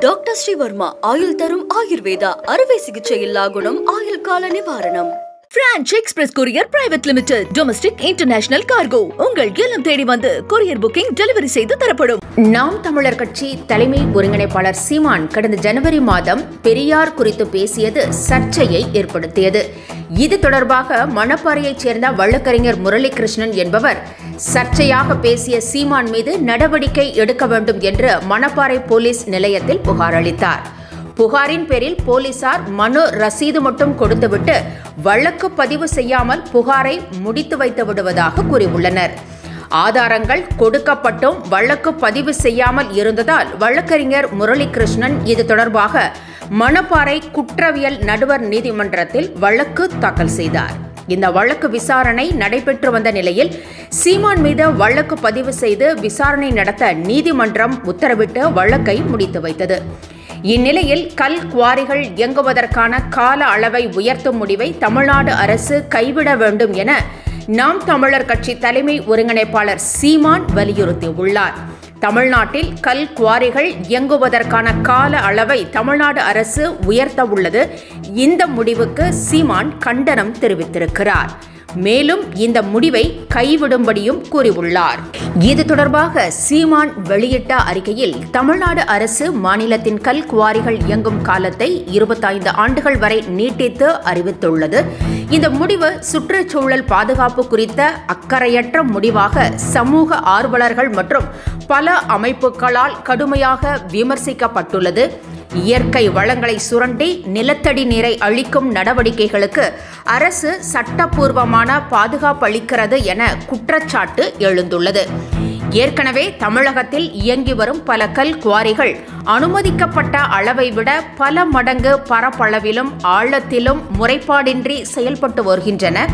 Doctor Sreevarma ஆயுள் தரும் ஆயுர்வேதா அறுவை சிகிச்சை இல்லா குணம் ஆயுள் கால நிவாரணம். Branch express courier private limited domestic international cargo உங்கள் இல்லம் தேடி வந்து கொரியர் புக்கிங் டெலிவரி செய்து தரப்படும். நாம் தமிழர் கட்சி தலைமை ஒருங்கிணைப்பாளர் சீமான் கடந்த ஜனவரி மாதம் பெரியார் குறித்து பேசியது சர்ச்சையை ஏற்படுத்தியது. இது தொடர்பாக மணப்பாறையைச் சேர்ந்த வழக்கறிஞர் முரளிகிருஷ்ணன் என்பவர் சர்ச்சையாக பேசிய சீமான் மீது நடவடிக்கை எடுக்க வேண்டும் என்று மணப்பாறை போலீஸ் நிலையத்தில் புகார் அளித்தார். புகாரின் பேரில் போலீசார் மனு ரசீது மட்டும் கொடுத்துவிட்டு வழக்கு பதிவு செய்யாமல் புகாரை முடித்து வைத்து விடுவதாக கூறியுள்ளனர். ஆதாரங்கள் கொடுக்கப்பட்டும் வழக்கு பதிவு செய்யாமல் இருந்ததால் வழக்கறிஞர் முரளிகிருஷ்ணன் இது தொடர்பாக மணப்பாறை குற்றவியல் நடுவர் நீதிமன்றத்தில் வழக்கு தாக்கல் செய்தார். இந்த வழக்கு விசாரணை நடைபெற்று வந்த நிலையில் சீமான் மீது வழக்கு பதிவு செய்து விசாரணை நடத்த நீதிமன்றம் உத்தரவிட்டு வழக்கை முடித்து வைத்தது. இந்நிலையில் கல் குவாரிகள் இயங்குவதற்கான கால அளவை உயர்த்தும் முடிவை தமிழ்நாடு அரசு கைவிட வேண்டும் என நாம் தமிழர் கட்சி தலைமை ஒருங்கிணைப்பாளர் சீமான் வலியுறுத்தியுள்ளார். தமிழ்நாட்டில் கல் குவாரிகள் இயங்குவதற்கான கால அளவை தமிழ்நாடு அரசு உயர்த்த உள்ளது. இந்த முடிவுக்கு சீமான் கண்டனம் தெரிவித்திருக்கிறார். மேலும் இந்த முடிவை கைவிடும்படியும் கூறியுள்ளார். இது தொடர்பாக சீமான் வெளியிட்ட அறிக்கையில் தமிழ்நாடு அரசு மாநிலத்தின் கல் குவாரிகள் இயங்கும் காலத்தை 25 ஆண்டுகள் வரை நீட்டித்து அறிவித்துள்ளது. இந்த முடிவு சுற்றுச்சூழல் பாதுகாப்பு குறித்த அக்கறையற்ற முடிவாக சமூக ஆர்வலர்கள் மற்றும் பல அமைப்புகளால் கடுமையாக விமர்சிக்கப்பட்டுள்ளது. இயற்கை வளங்களை சுரண்டி நிலத்தடி நீரை அழிக்கும் நடவடிக்கைகளுக்கு அரசு சட்டப்பூர்வமான பாதுகாப்பு அளிக்கிறது என குற்றச்சாட்டு எழுந்துள்ளது. ஏற்கனவே தமிழகத்தில் இயங்கி வரும் பல கல் குவாரிகள் அனுமதிக்கப்பட்ட அளவை விட பல மடங்கு பரப்பளவிலும் ஆழத்திலும் முறைப்பாடின்றி செயல்பட்டு வருகின்றன.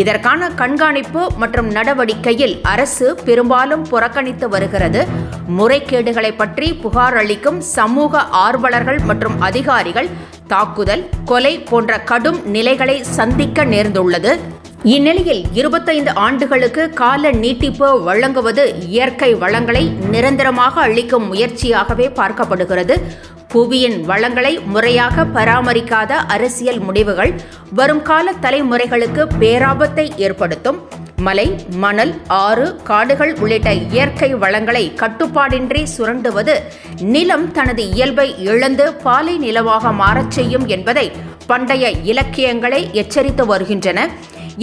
இதற்கான கண்காணிப்பு மற்றும் நடவடிக்கையில் அரசு பெரும்பாலும் புறக்கணித்து வருகிறது. முறைகேடுகளை பற்றி புகார் அளிக்கும் சமூக ஆர்வலர்கள் மற்றும் அதிகாரிகள் தாக்குதல், கொலை போன்ற கடும் நிலைகளை சந்திக்க நேர்ந்துள்ளது. இந்நிலையில் 25 ஆண்டுகளுக்கு கால நீட்டிப்பு வழங்குவது இயற்கை வளங்களை நிரந்தரமாக அளிக்கும் முயற்சியாகவே பார்க்கப்படுகிறது. புவியின் வளங்களை முறையாக பராமரிக்காத அரசியல் முடிவுகள் வரும் கால தலைமுறைகளுக்கு பேராபத்தை ஏற்படுத்தும். மலை, மணல், ஆறு, காடுகள் உள்ளிட்ட இயற்கை வளங்களை கட்டுப்பாடின்றி சுரண்டுவது நிலம் தனது இயல்பை இழந்து பாலை நிலமாக மாறச் செய்யும் என்பதை பண்டைய இலக்கியங்களை எச்சரித்து வருகின்றன.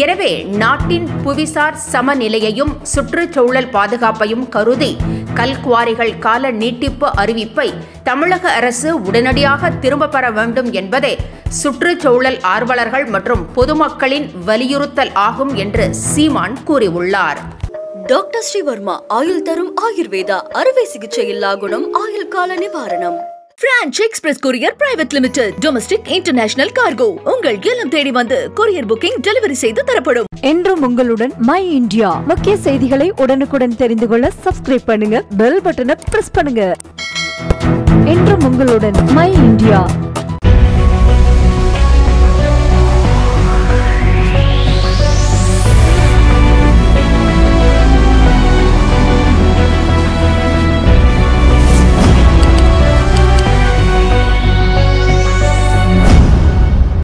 எனவே நாட்டின் புவிசார் சமநிலையையும் சுற்றுச்சூழல் பாதுகாப்பையும் கருதி கல்குவாரிகள் கால நீட்டிப்பு அறிவிப்பை தமிழக அரசு உடனடியாக திரும்ப பெற வேண்டும் என்பதே சுற்றுச்சூழல் ஆர்வலர்கள் மற்றும் பொதுமக்களின் வலியுறுத்தல் ஆகும் என்று சீமான் கூறியுள்ளார். டாக்டர் ஸ்ரீவர்மா ஆயுள் தரும் ஆயுர்வேதா அறுவை சிகிச்சை இல்லா குணம் ஆயுள் கால நிவாரணம். Branch express courier private limited domestic international cargo உங்கள் இல்லம் தேடி வந்து கொரியர் புக்கிங் டெலிவரி செய்து தரப்படும். என்றும் உங்களுடன் மை இந்தியா. முக்கிய செய்திகளை உடனுக்குடன் தெரிந்து கொள்ள சப்ஸ்கிரைப் பண்ணுங்க, பெல் பட்டனை பிரஸ் பண்ணுங்க. என்றும் உங்களுடன் மை இந்தியா.